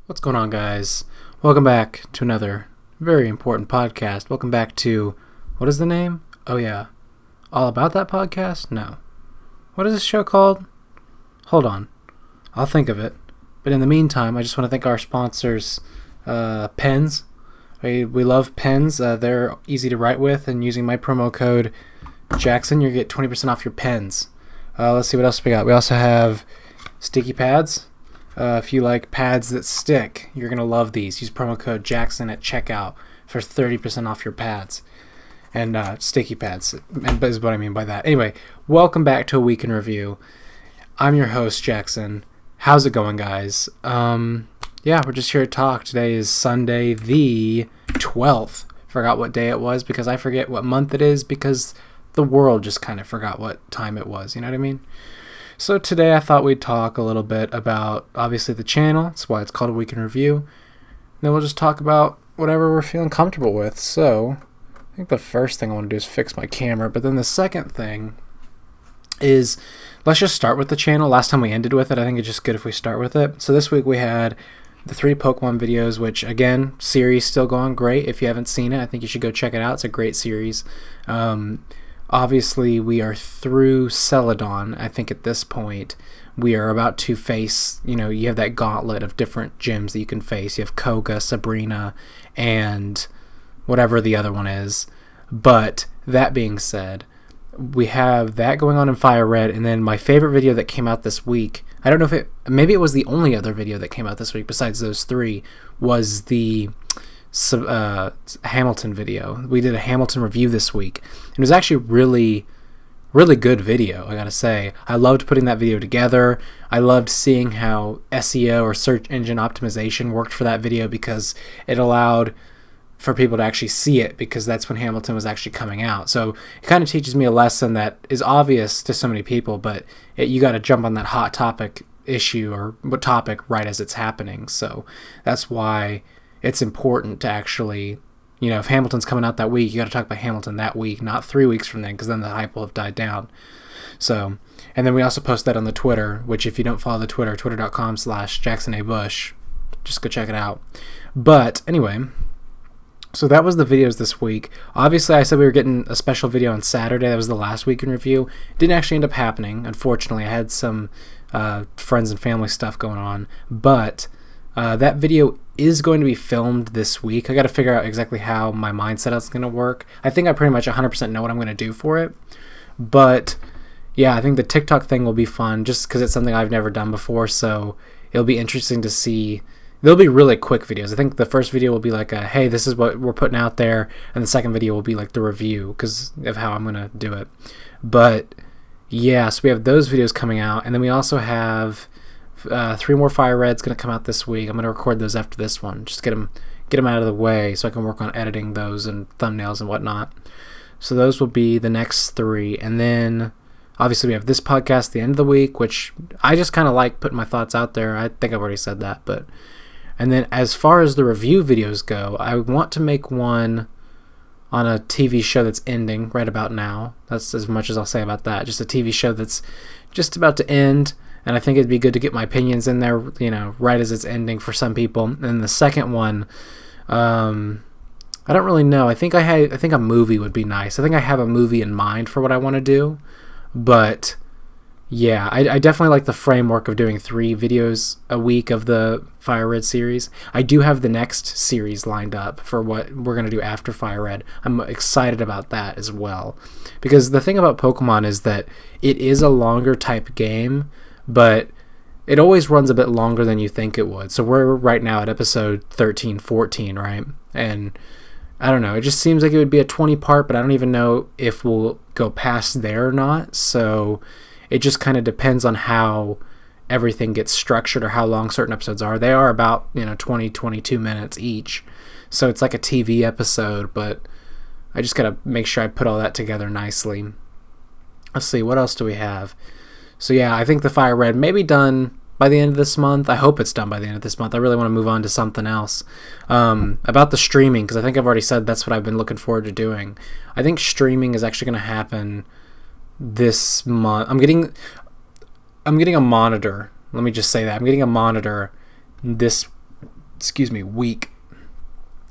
What's going on, guys? Welcome back to another very important podcast. Welcome back to, what is the name? Oh yeah, All About That Podcast? No. What is this show called? Hold on. I'll think of it. But in the meantime, I just want to thank our sponsors, Pens. We love Pens. They're easy to write with, and using my promo code Jackson, you get 20% off your pens. Let's see what else we got. We also have sticky pads. If you like pads that stick, you're going to love these. Use promo code Jackson at checkout for 30% off your pads. And sticky pads is what I mean by that. Anyway, welcome back to A Week in Review. I'm your host, Jackson. How's it going, guys? Yeah, we're just here to talk. Today is Sunday the 12th. Forgot what day it was because I forget what month it is because the world just kind of forgot what time it was. You know what I mean? So today I thought we'd talk a little bit about, obviously, the channel. That's why it's called A Week in Review. Then we'll just talk about whatever we're feeling comfortable with. So I think the first thing I want to do is fix my camera. But then the second thing is, let's just start with the channel. Last time we ended with it. I think it's just good if we start with it. So this week we had the 3 Pokemon videos, which, again, series still going great. If you haven't seen it, I think you should go check it out. It's a great series. Obviously, we are through Celadon. I think at this point, we are about to face, you have that gauntlet of different gyms that you can face. You have Koga, Sabrina, and whatever the other one is. But that being said, we have that going on in Fire Red, and then my favorite video that came out this week, I don't know if maybe it was the only other video that came out this week besides those 3, was the Hamilton video. We did a Hamilton review this week. It was actually really good video, I gotta say. I loved putting that video together. I loved seeing how SEO, or search engine optimization, worked for that video because it allowed for people to actually see it, because that's when Hamilton was actually coming out. So it kind of teaches me a lesson that is obvious to so many people, but you got to jump on that hot topic issue or what topic right as it's happening. So that's why it's important to actually, if Hamilton's coming out that week, you got to talk about Hamilton that week, not 3 weeks from then, because then the hype will have died down. So, and then we also post that on the Twitter, which if you don't follow the Twitter, twitter.com/JacksonABush, just go check it out. But anyway, so that was the videos this week. Obviously, I said we were getting a special video on Saturday. That was the last week in review. Didn't actually end up happening, unfortunately. I had some friends and family stuff going on, but that video is going to be filmed this week. I got to figure out exactly how my mindset is going to work. I think I pretty much 100% know what I'm going to do for it. But yeah, I think the TikTok thing will be fun just because it's something I've never done before. So it'll be interesting to see. They'll be really quick videos. I think the first video will be like hey, this is what we're putting out there. And the second video will be like the review because of how I'm going to do it. But yeah, so we have those videos coming out. And then we also have 3 more Fire Reds going to come out this week. I'm going to record those after this one. Just get them out of the way so I can work on editing those and thumbnails and whatnot. So those will be the next 3. And then obviously we have this podcast at the end of the week, which I just kind of like putting my thoughts out there. I think I've already said that. And then as far as the review videos go, I want to make one on a TV show that's ending right about now. That's as much as I'll say about that. Just a TV show that's just about to end. And I think it'd be good to get my opinions in there, right as it's ending for some people. And the second one, I don't really know. I think a movie would be nice. I think I have a movie in mind for what I want to do. But yeah, I definitely like the framework of doing 3 videos a week of the Fire Red series. I do have the next series lined up for what we're going to do after Fire Red. I'm excited about that as well. Because the thing about Pokemon is that it is a longer type game, but it always runs a bit longer than you think it would. So we're right now at episode 13, 14, right? And I don't know. It just seems like it would be a 20-part, but I don't even know if we'll go past there or not. So it just kind of depends on how everything gets structured or how long certain episodes are. They are about 20, 22 minutes each. So it's like a TV episode, but I just got to make sure I put all that together nicely. Let's see. What else do we have? So yeah, I think the Fire Red may be done by the end of this month. I hope it's done by the end of this month. I really want to move on to something else. About the streaming, because I think I've already said that's what I've been looking forward to doing. I think streaming is actually going to happen this month. I'm getting a monitor. Let me just say that. I'm getting a monitor this week.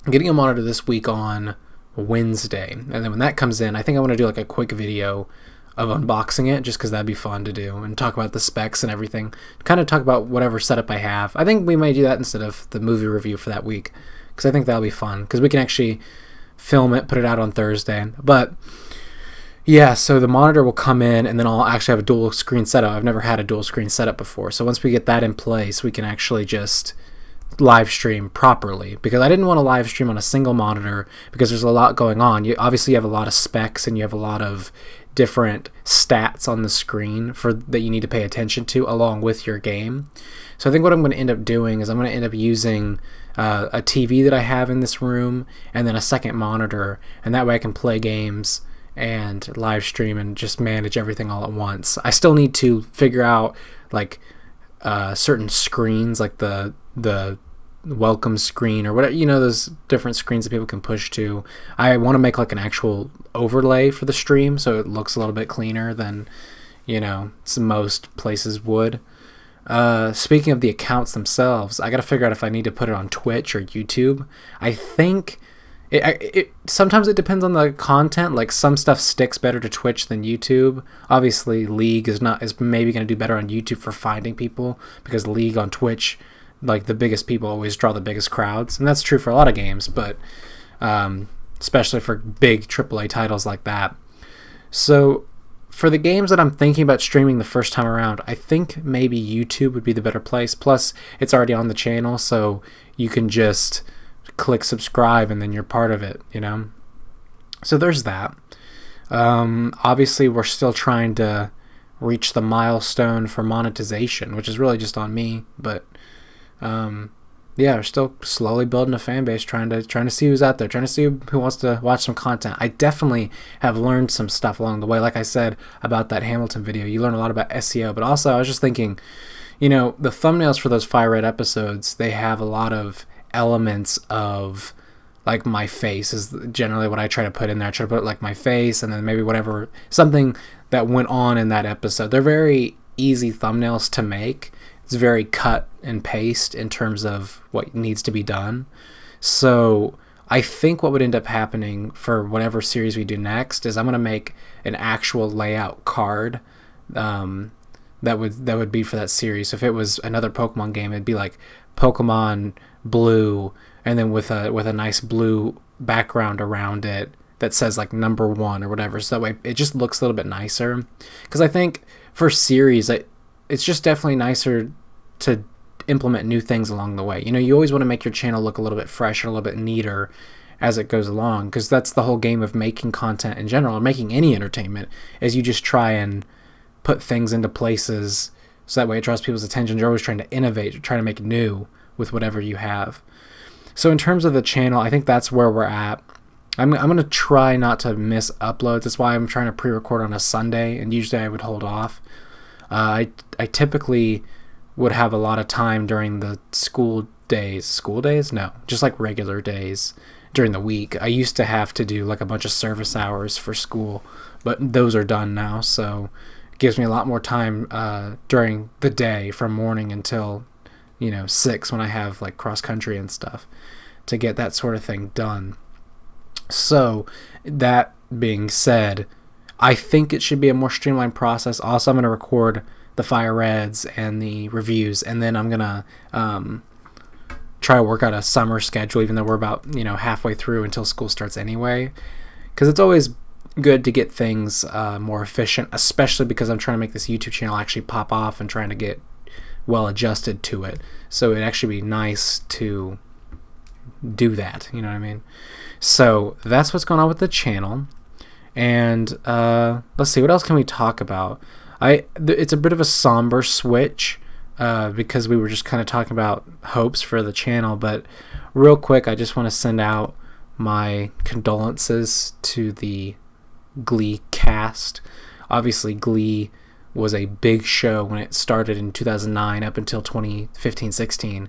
I'm getting a monitor this week on Wednesday, and then when that comes in, I think I want to do like a quick video of unboxing it, just because that'd be fun to do, and talk about the specs and everything, kind of talk about whatever setup I have. I think we might do that instead of the movie review for that week, because I think that'll be fun, because we can actually film it, put it out on Thursday. But yeah, so the monitor will come in, and then I'll actually have a dual screen setup. I've never had a dual screen setup before, so once we get that in place, we can actually just live stream properly, because I didn't want to live stream on a single monitor because there's a lot going on. You obviously have a lot of specs, and you have a lot of different stats on the screen that you need to pay attention to along with your game. So I think what I'm going to end up doing is I'm going to end up using a TV that I have in this room, and then a second monitor, and that way I can play games and live stream and just manage everything all at once. I still need to figure out like certain screens, like the welcome screen or whatever, those different screens that people can push to. I want to make like an actual overlay for the stream so it looks a little bit cleaner than most places would. Speaking of the accounts themselves, I gotta figure out if I need to put it on Twitch or YouTube. I think sometimes it depends on the content. Like some stuff sticks better to Twitch than YouTube. Obviously League is maybe going to do better on YouTube for finding people, because League on Twitch, like the biggest people always draw the biggest crowds, and that's true for a lot of games, but especially for big AAA titles like that. So for the games that I'm thinking about streaming the first time around, I think maybe YouTube would be the better place. Plus it's already on the channel, so you can just click subscribe and then you're part of it, So there's that. Obviously we're still trying to reach the milestone for monetization, which is really just on me, but yeah, we're still slowly building a fan base, trying to see who's out there, trying to see who wants to watch some content. I definitely have learned some stuff along the way. Like I said about that Hamilton video, you learn a lot about SEO, but also I was just thinking, the thumbnails for those Fire Red episodes, they have a lot of elements of like my face is generally what I try to put in there. I try to put like my face and then maybe something that went on in that episode. They're very easy thumbnails to make. It's very cut and paste in terms of what needs to be done. So I think what would end up happening for whatever series we do next is I'm going to make an actual layout card that would be for that series. So if it was another Pokemon game, it'd be like Pokemon Blue, and then with a nice blue background around it that says like number 1 or whatever, so that way it just looks a little bit nicer. Because I think for series, it's just definitely nicer to implement new things along the way. You always want to make your channel look a little bit fresher, a little bit neater as it goes along, because that's the whole game of making content in general, and making any entertainment, is you just try and put things into places so that way it draws people's attention. You're always trying to innovate, you're trying to make new with whatever you have. So in terms of the channel, I think that's where we're at. I'm going to try not to miss uploads. That's why I'm trying to pre-record on a Sunday, and usually I would hold off. I typically would have a lot of time during the school days? No, just like regular days during the week. I used to have to do like a bunch of service hours for school, but those are done now, so it gives me a lot more time during the day from morning until 6 when I have like cross country and stuff to get that sort of thing done. So that being said, I think it should be a more streamlined process. Also, I'm going to record the Fire Reds and the reviews, and then I'm going to try to work out a summer schedule, even though we're about halfway through until school starts anyway, because it's always good to get things more efficient, especially because I'm trying to make this YouTube channel actually pop off and trying to get well adjusted to it. So it'd actually be nice to do that, you know what I mean? So that's what's going on with the channel. And let's see, what else can we talk about? It's a bit of a somber switch because we were just kind of talking about hopes for the channel, but real quick, I just want to send out my condolences to the Glee cast. Obviously Glee was a big show when it started in 2009 up until 2015-16,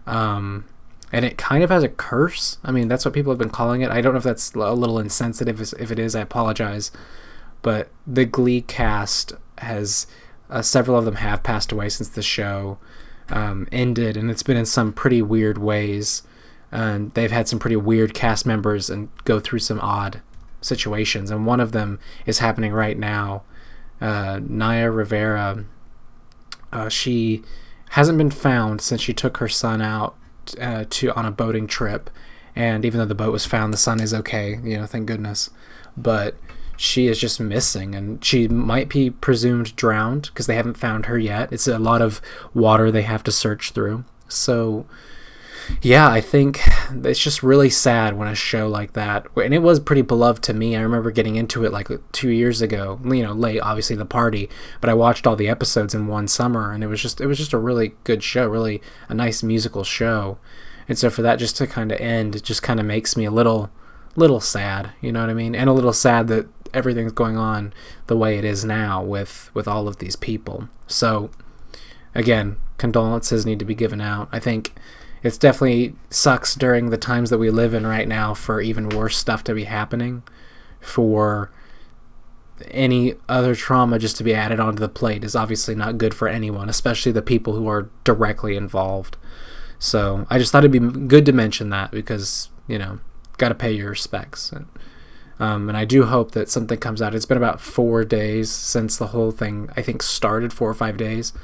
and it kind of has a curse. I mean, that's what people have been calling it. I don't know if that's a little insensitive. If it is, I apologize, but the Glee cast has several of them have passed away since the show. ended, and it's been in some pretty weird ways. And they've had some pretty weird cast members and go through some odd situations, and one of them is happening right now. Naya Rivera, she hasn't been found since she took her son out on a boating trip, and even though the boat was found, the son is okay, thank goodness, but she is just missing, and she might be presumed drowned because they haven't found her yet. It's a lot of water they have to search through. So yeah, I think it's just really sad when a show like that, and it was pretty beloved to me. I remember getting into it like 2 years ago, late, obviously, the party, but I watched all the episodes in one summer, and it was just a really good show, really a nice musical show. And so for that just to kind of end, it just kind of makes me a little sad, you know what I mean? And a little sad that everything's going on the way it is now with all of these people. So again, condolences need to be given out. I think it definitely sucks during the times that we live in right now for even worse stuff to be happening, for any other trauma just to be added onto the plate is obviously not good for anyone, especially the people who are directly involved. So I just thought it'd be good to mention that because, got to pay your respects. And I do hope that something comes out. It's been about 4 days since the whole thing, I think, started, 4 or 5 days.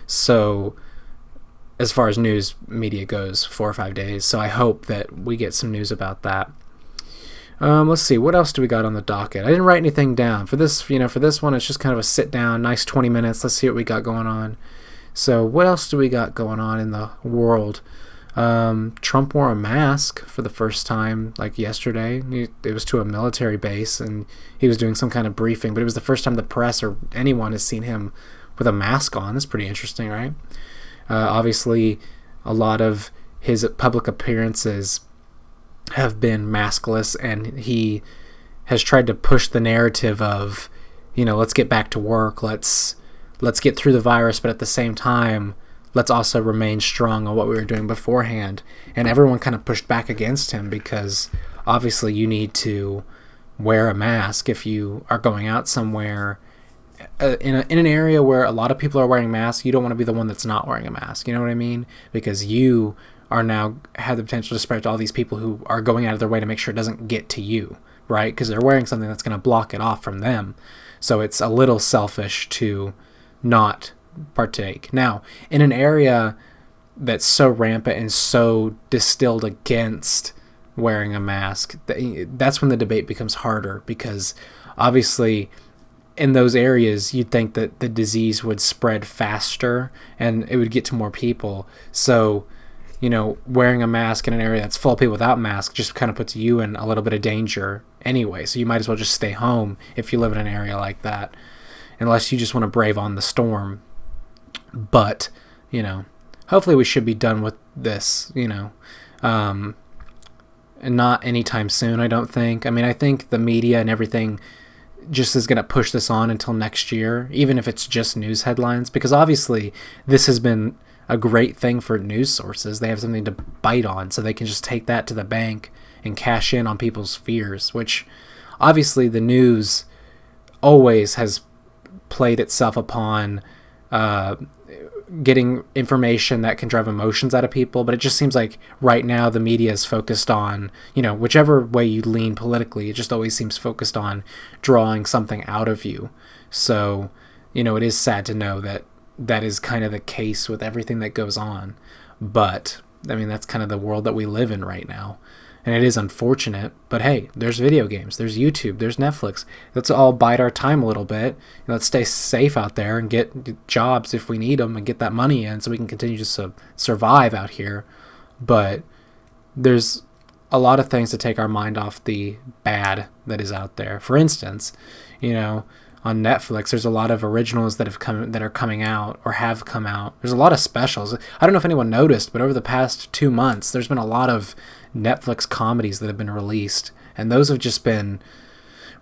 So as far as news media goes, 4 or 5 days. So I hope that we get some news about that. Let's see, what else do we got on the docket? I didn't write anything down for this. For this one, it's just kind of a sit down, nice 20 minutes. Let's see what we got going on. So what else do we got going on in the world? Trump wore a mask for the first time, like yesterday. It was to a military base, and he was doing some kind of briefing. But it was the first time the press or anyone has seen him with a mask on. That's pretty interesting, right? Obviously, a lot of his public appearances have been maskless, and he has tried to push the narrative of, let's get back to work, let's get through the virus, but at the same time, let's also remain strong on what we were doing beforehand. And everyone kind of pushed back against him because obviously you need to wear a mask if you are going out somewhere in an area where a lot of people are wearing masks. You don't want to be the one that's not wearing a mask. You know what I mean? Because you are now have the potential to spread to all these people who are going out of their way to make sure it doesn't get to you, right? Because they're wearing something that's going to block it off from them. So it's a little selfish to not partake. Now, in an area that's so rampant and so distilled against wearing a mask, that's when the debate becomes harder, because obviously in those areas you'd think that the disease would spread faster and it would get to more people. So, wearing a mask in an area that's full of people without masks just kind of puts you in a little bit of danger anyway. So you might as well just stay home if you live in an area like that, unless you just want to brave on the storm. But, hopefully we should be done with this, and not anytime soon, I don't think. I mean, I think the media and everything just is going to push this on until next year, even if it's just news headlines, because obviously this has been a great thing for news sources. They have something to bite on, so they can just take that to the bank and cash in on people's fears, which obviously the news always has played itself upon getting information that can drive emotions out of people. But it just seems like right now the media is focused on, whichever way you lean politically, it just always seems focused on drawing something out of you. So, it is sad to know that that is kind of the case with everything that goes on. But, I mean, that's kind of the world that we live in right now. And it is unfortunate, but hey, there's video games, there's YouTube, there's Netflix. Let's all bide our time a little bit. Let's stay safe out there and get jobs if we need them and get that money in so we can continue to survive out here. But there's a lot of things to take our mind off the bad that is out there. For instance, on Netflix, there's a lot of originals that are coming out or have come out. There's a lot of specials. I don't know if anyone noticed, but over the past 2 months, there's been a lot of Netflix comedies that have been released, and those have just been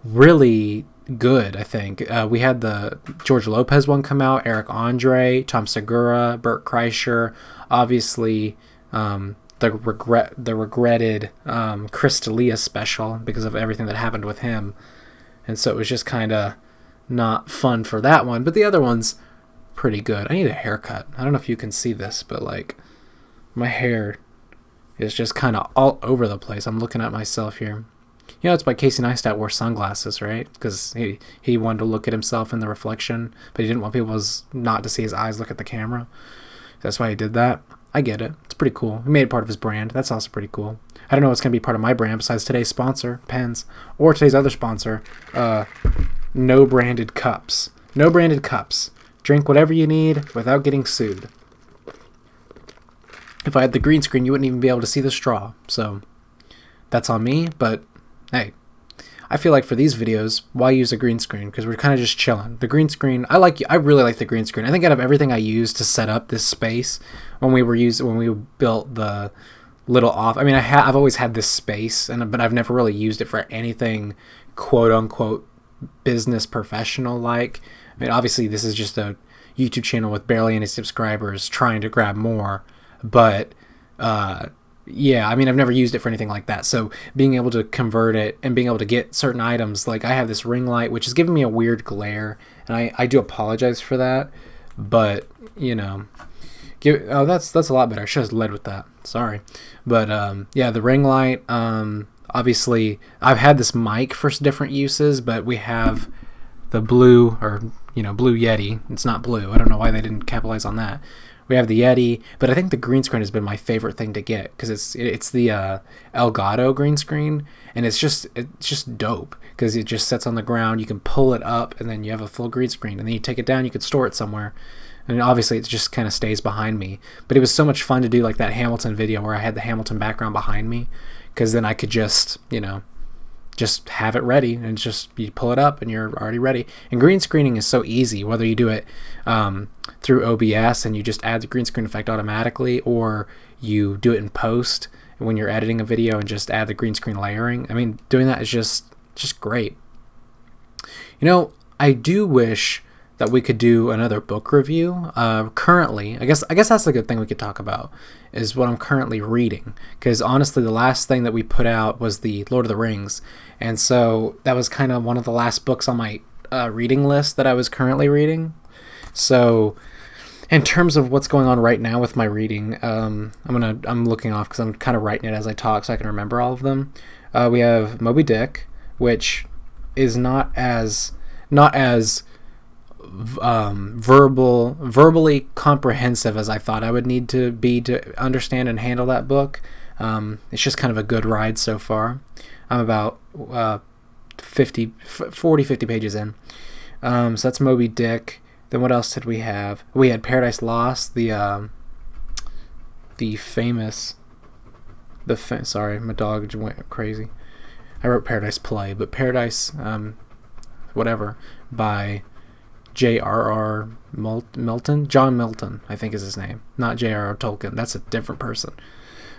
really good, I think. We had the George Lopez one come out, Eric Andre, Tom Segura, Bert Kreischer, obviously the regretted Chris D'Elia special because of everything that happened with him. And so it was just kind of not fun for that one, but the other ones pretty good. I need a haircut. I don't know if you can see this, but like my hair is just kind of all over the place. I'm looking at myself here. You know, it's why Casey Neistat wore sunglasses, right? Because he wanted to look at himself in the reflection, but he didn't want people not to see his eyes look at the camera. That's why he did that. I get it. It's pretty cool. He made it part of his brand. That's also pretty cool. I don't know what's going to be part of my brand besides today's sponsor, pens, or today's other sponsor, no branded cups. No branded cups. Drink whatever you need without getting sued. If I had the green screen, you wouldn't even be able to see the straw. So that's on me, but hey, I feel like for these videos, why use a green screen? Because we're kind of just chilling. The green screen, I really like the green screen. I think out of everything I used to set up this space when we built the little off. I mean, I've always had this space, but I've never really used it for anything quote unquote business professional like. I mean, obviously this is just a YouTube channel with barely any subscribers trying to grab more, but yeah, I mean, I've never used it for anything like that. So being able to convert it and being able to get certain items, like I have this ring light, which is giving me a weird glare, and I do apologize for that, but you know, that's a lot better. I should have led with that. Sorry, but yeah, the ring light. Obviously, I've had this mic for different uses, but we have the blue, or blue Yeti. It's not blue. I don't know why they didn't capitalize on that. We have the Yeti, but I think the green screen has been my favorite thing to get because it's the Elgato green screen, and it's just dope because it just sits on the ground. You can pull it up, and then you have a full green screen, and then you take it down. You can store it somewhere, and obviously it just kind of stays behind me. But it was so much fun to do like that Hamilton video where I had the Hamilton background behind me, because then I could just have it ready, and just you pull it up and you're already ready. And green screening is so easy, whether you do it through OBS and you just add the green screen effect automatically, or you do it in post when you're editing a video and just add the green screen layering. I mean, doing that is just great. I do wish that we could do another book review. Currently, I guess that's a good thing we could talk about, is what I'm currently reading. Because honestly, the last thing that we put out was the Lord of the Rings, and so that was kind of one of the last books on my reading list that I was currently reading. So, in terms of what's going on right now with my reading, I'm looking off because I'm kind of writing it as I talk so I can remember all of them. We have Moby Dick, which is not as verbally comprehensive as I thought I would need to be to understand and handle that book. It's just kind of a good ride so far. I'm about 50 pages in. So that's Moby Dick. Then what else did we have? We had Paradise Lost, sorry, my dog just went crazy. I wrote Paradise Play, but Paradise whatever by J.R.R. Milton? John Milton, I think is his name. Not J.R.R. Tolkien. That's a different person.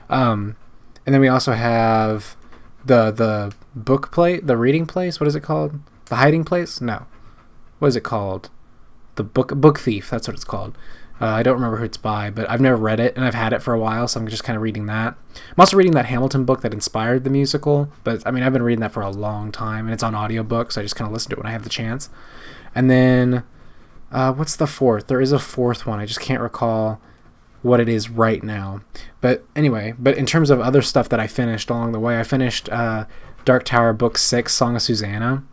And then we also have the book place, the reading place. What is it called? The hiding place? No. What is it called? The book thief. That's what it's called. I don't remember who it's by, but I've never read it, and I've had it for a while, so I'm just kind of reading that. I'm also reading that Hamilton book that inspired the musical, but I mean, I've been reading that for a long time, and it's on audiobook, so I just kind of listen to it when I have the chance. And then, what's the fourth? There is a fourth one. I just can't recall what it is right now. But anyway, in terms of other stuff that I finished along the way, I finished Dark Tower Book 6, Song of Susanna.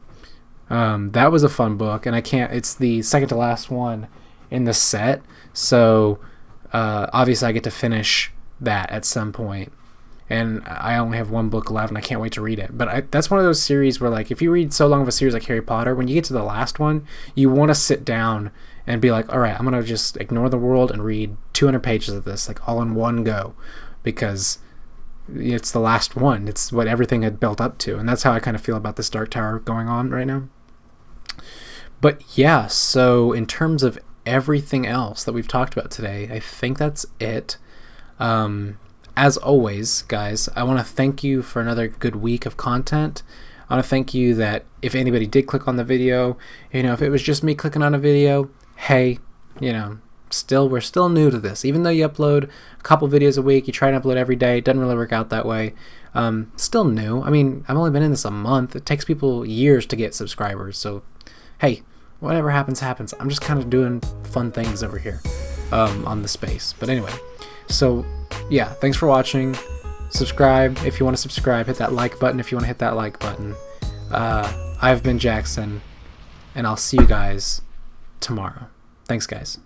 That was a fun book, and it's the second to last one in the set, so obviously I get to finish that at some point, and I only have one book left, and I can't wait to read it. But that's one of those series where, like, if you read so long of a series like Harry Potter, when you get to the last one, you want to sit down and be like, all right, I'm going to just ignore the world and read 200 pages of this, like, all in one go, because it's the last one. It's what everything had built up to, and that's how I kind of feel about this Dark Tower going on right now. But yeah, so in terms of everything else that we've talked about today, I think that's it. As always, guys, I want to thank you for another good week of content. I want to thank you that if anybody did click on the video, if it was just me clicking on a video, hey, we're still new to this. Even though you upload a couple videos a week, you try to upload every day, it doesn't really work out that way. Still new. I mean, I've only been in this a month. It takes people years to get subscribers, so hey, whatever happens, happens. I'm just kind of doing fun things over here on the space. But anyway, so yeah, thanks for watching. Subscribe if you want to subscribe. Hit that like button if you want to hit that like button. I've been Jackson, and I'll see you guys tomorrow. Thanks, guys.